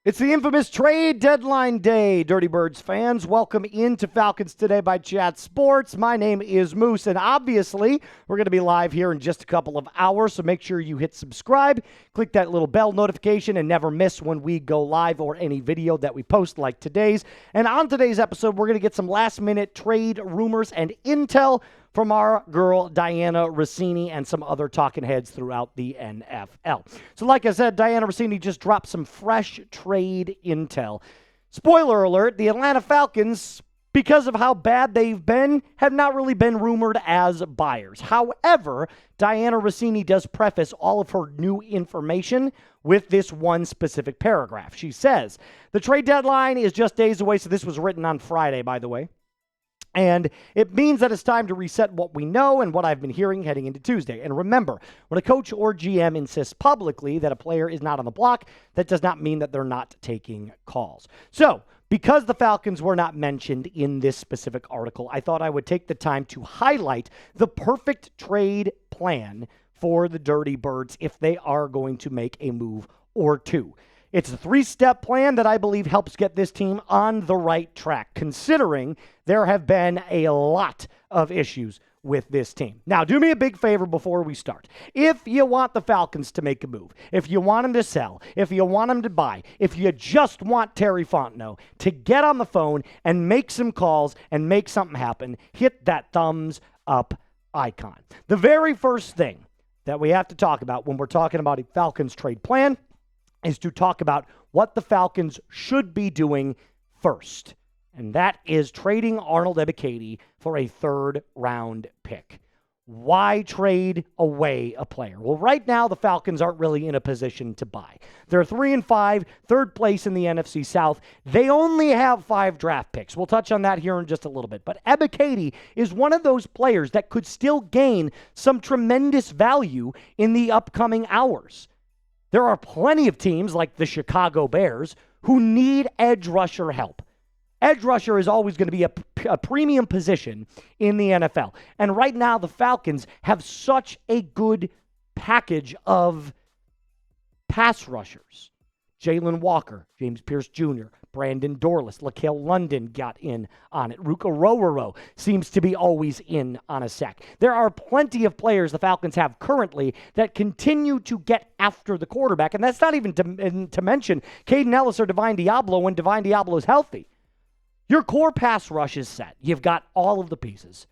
It's the infamous trade deadline day, Dirty Birds fans. Welcome into Falcons Today by Chat Sports. My name is Moose, and obviously, we're going to be live here in just a couple of hours, so make sure you hit subscribe, click that little bell notification, and never miss when we go live or any video that we post like today's. And on today's episode, we're going to get some last-minute trade rumors and intel from our girl, Diana Rossini, and some other talking heads throughout the NFL. So like I said, Diana Rossini just dropped some fresh trade intel. Spoiler alert, the Atlanta Falcons, because of how bad they've been, have not really been rumored as buyers. However, Diana Rossini does preface all of her new information with this one specific paragraph. She says, the trade deadline is just days away, so this was written on Friday, by the way. And it means that it's time to reset what we know and what I've been hearing heading into Tuesday. And remember, when a coach or GM insists publicly that a player is not on the block, that does not mean that they're not taking calls. So, because the Falcons were not mentioned in this specific article, I thought I would take the time to highlight the perfect trade plan for the Dirty Birds if they are going to make a move or two. It's a three-step plan that I believe helps get this team on the right track, considering there have been a lot of issues with this team. Now, do me a big favor before we start. If you want the Falcons to make a move, if you want them to sell, if you want them to buy, if you just want Terry Fontentot to get on the phone and make some calls and make something happen, hit that thumbs up icon. The very first thing that we have to talk about when we're talking about a Falcons trade plan is to talk about what the Falcons should be doing first. And that is trading Arnold Ebikete for a third-round pick. Why trade away a player? Well, right now, the Falcons aren't really in a position to buy. They're 3-5, third place in the NFC South. They only have 5 draft picks. We'll touch on that here in just a little bit. But Ebikete is one of those players that could still gain some tremendous value in the upcoming hours. There are plenty of teams like the Chicago Bears who need edge rusher help. Edge rusher is always going to be a premium position in the NFL. And right now, the Falcons have such a good package of pass rushers. Jalen Walker, James Pierce Jr., Brandon Dorless, Laquel London got in on it. Ruka Rororo seems to be always in on a sack. There are plenty of players the Falcons have currently that continue to get after the quarterback, and that's not even to mention Caden Ellis or Divine Diablo when Divine Diablo is healthy. Your core pass rush is set. You've got all of the pieces.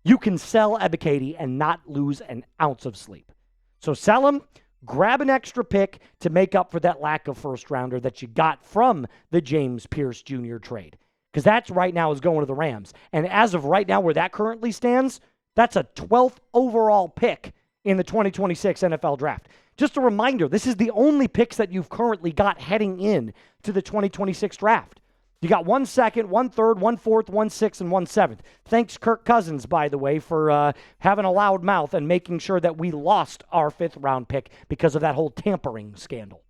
You can sell Ebikete and not lose an ounce of sleep. So sell him. Grab an extra pick to make up for that lack of first-rounder that you got from the James Pierce Jr. trade. Because that's right now is going to the Rams. And as of right now where that currently stands, that's a 12th overall pick in the 2026 NFL Draft. Just a reminder, this is the only picks that you've currently got heading in to the 2026 Draft. You got 1 second, 1 third, 1 fourth, 1 sixth, and 1 seventh. Thanks, Kirk Cousins, by the way, for having a loud mouth and making sure that we lost our 5th round pick because of that whole tampering scandal.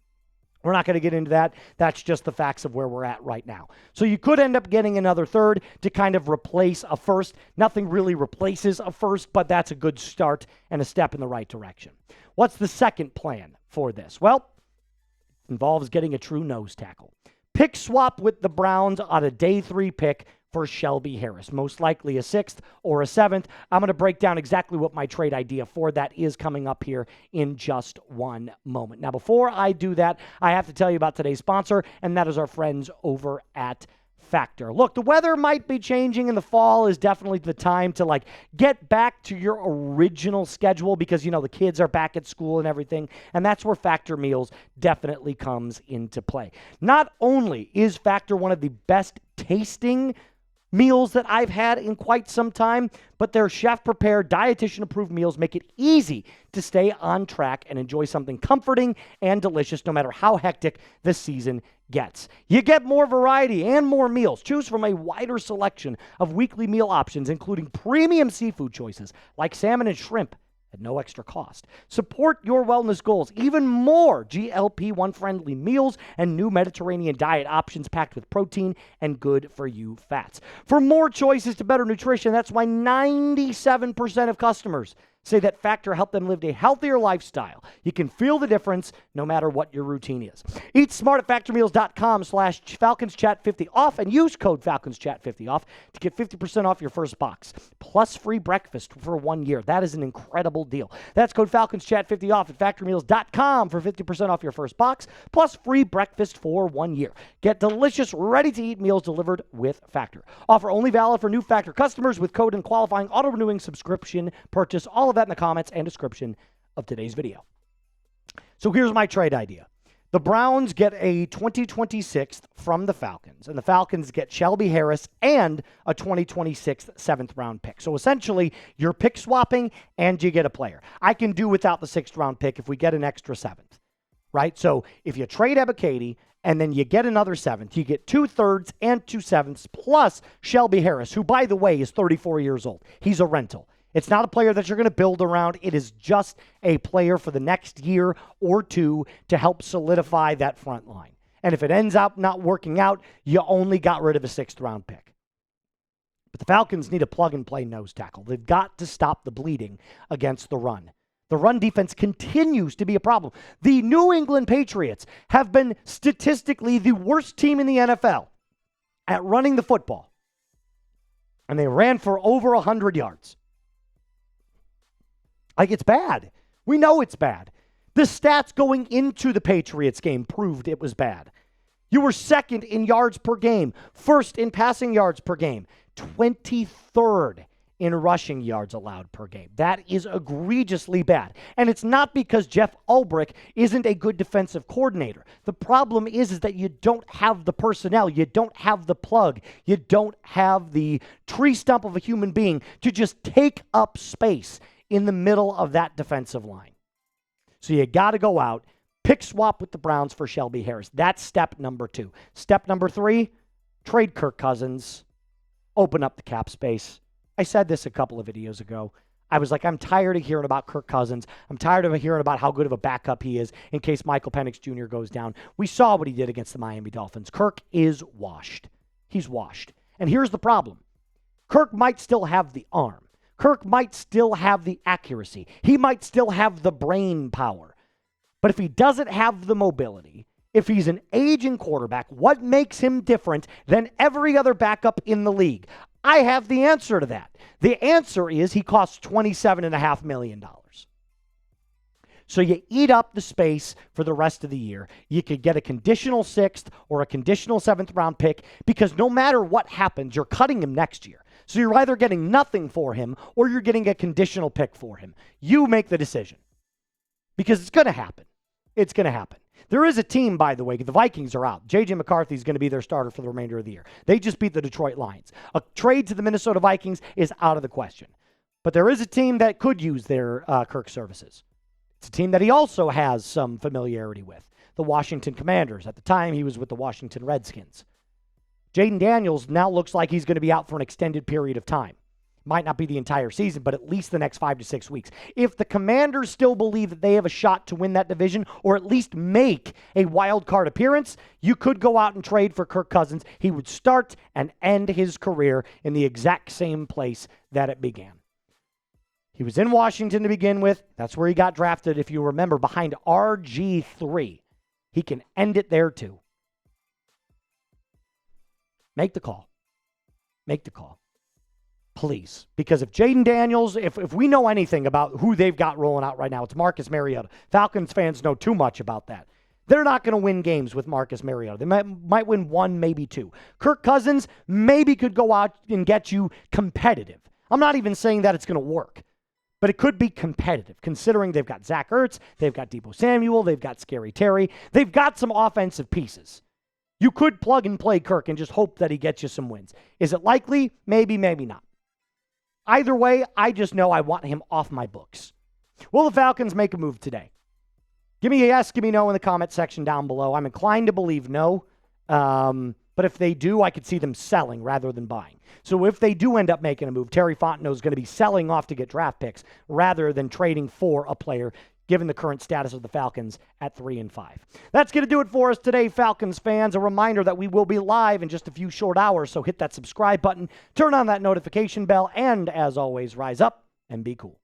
We're not going to get into that. That's just the facts of where we're at right now. So you could end up getting another third to kind of replace a first. Nothing really replaces a first, but that's a good start and a step in the right direction. What's the second plan for this? Well, it involves getting a true nose tackle. Pick swap with the Browns on a day 3 pick for Shelby Harris, most likely a 6th or a 7th. I'm going to break down exactly what my trade idea for that is coming up here in just one moment. Now, before I do that, I have to tell you about today's sponsor, and that is our friends over at Factor. Look, the weather might be changing, and the fall is definitely the time to get back to your original schedule because, the kids are back at school and everything, and that's where Factor Meals definitely comes into play. Not only is Factor one of the best tasting meals that I've had in quite some time, but their chef-prepared, dietitian-approved meals make it easy to stay on track and enjoy something comforting and delicious no matter how hectic the season gets. You get more variety and more meals. Choose from a wider selection of weekly meal options, including premium seafood choices like salmon and shrimp at no extra cost. Support your wellness goals. Even more GLP-1 friendly meals and new Mediterranean diet options packed with protein and good-for-you fats. For more choices to better nutrition, that's why 97% of customers say that Factor helped them live a healthier lifestyle. You can feel the difference no matter what your routine is. Eat smart at factormeals.com/FalconsChat50 off and use code FalconsChat50 off to get 50% off your first box, plus free breakfast for 1 year. That is an incredible deal. That's code FalconsChat50 off at factormeals.com for 50% off your first box, plus free breakfast for 1 year. Get delicious, ready-to-eat meals delivered with Factor. Offer only valid for new Factor customers with code and qualifying auto-renewing subscription purchase. All of that in the comments and description of today's video. So here's my trade idea. The Browns get a 2026 from the Falcons, and the Falcons get Shelby Harris and a 2026 7th-round pick. So essentially, you're pick swapping and you get a player. I can do without the 6th-round pick if we get an extra 7th, right? So if you trade Ebikete and then you get another 7th, you get 2/3 and 2/7 plus Shelby Harris, who, by the way, is 34 years old. He's a rental. It's not a player that you're going to build around. It is just a player for the next year or two to help solidify that front line. And if it ends up not working out, you only got rid of a 6th-round pick. But the Falcons need a plug-and-play nose tackle. They've got to stop the bleeding against the run. The run defense continues to be a problem. The New England Patriots have been statistically the worst team in the NFL at running the football. And they ran for over 100 yards. Like, it's bad. We know it's bad. The stats going into the Patriots game proved it was bad. You were 2nd in yards per game, 1st in passing yards per game, 23rd in rushing yards allowed per game. That is egregiously bad. And it's not because Jeff Ulbrich isn't a good defensive coordinator. The problem is that you don't have the personnel. You don't have the plug. You don't have the tree stump of a human being to just take up space in the middle of that defensive line. So you got to go out, pick swap with the Browns for Shelby Harris. That's step number 2. Step number 3, trade Kirk Cousins, open up the cap space. I said this a couple of videos ago. I was like, I'm tired of hearing about Kirk Cousins. I'm tired of hearing about how good of a backup he is in case Michael Penix Jr. goes down. We saw what he did against the Miami Dolphins. Kirk is washed. He's washed. And here's the problem. Kirk might still have the arm. Kirk might still have the accuracy. He might still have the brain power. But if he doesn't have the mobility, if he's an aging quarterback, what makes him different than every other backup in the league? I have the answer to that. The answer is he costs $27.5 million. So you eat up the space for the rest of the year. You could get a conditional 6th or a conditional 7th-round pick because no matter what happens, you're cutting him next year. So you're either getting nothing for him or you're getting a conditional pick for him. You make the decision because it's going to happen. It's going to happen. There is a team, by the way. The Vikings are out. J.J. McCarthy is going to be their starter for the remainder of the year. They just beat the Detroit Lions. A trade to the Minnesota Vikings is out of the question. But there is a team that could use their Kirk services. It's a team that he also has some familiarity with, the Washington Commanders. At the time, he was with the Washington Redskins. Jaden Daniels now looks like he's going to be out for an extended period of time. Might not be the entire season, but at least the next 5 to 6 weeks. If the Commanders still believe that they have a shot to win that division or at least make a wild card appearance, you could go out and trade for Kirk Cousins. He would start and end his career in the exact same place that it began. He was in Washington to begin with. That's where he got drafted, if you remember, behind RG3. He can end it there too. Make the call. Make the call. Please. Because if Jaden Daniels, if we know anything about who they've got rolling out right now, it's Marcus Mariota. Falcons fans know too much about that. They're not going to win games with Marcus Mariota. They might win 1, maybe 2. Kirk Cousins maybe could go out and get you competitive. I'm not even saying that it's going to work. But it could be competitive, considering they've got Zach Ertz, they've got Deebo Samuel, they've got Scary Terry. They've got some offensive pieces. You could plug and play Kirk and just hope that he gets you some wins. Is it likely? Maybe, maybe not. Either way, I just know I want him off my books. Will the Falcons make a move today? Give me a yes, give me no in the comment section down below. I'm inclined to believe no. But if they do, I could see them selling rather than buying. So if they do end up making a move, Terry Fontentot is going to be selling off to get draft picks rather than trading for a player, given the current status of the Falcons at 3-5. That's going to do it for us today, Falcons fans. A reminder that we will be live in just a few short hours, so hit that subscribe button, turn on that notification bell, and as always, rise up and be cool.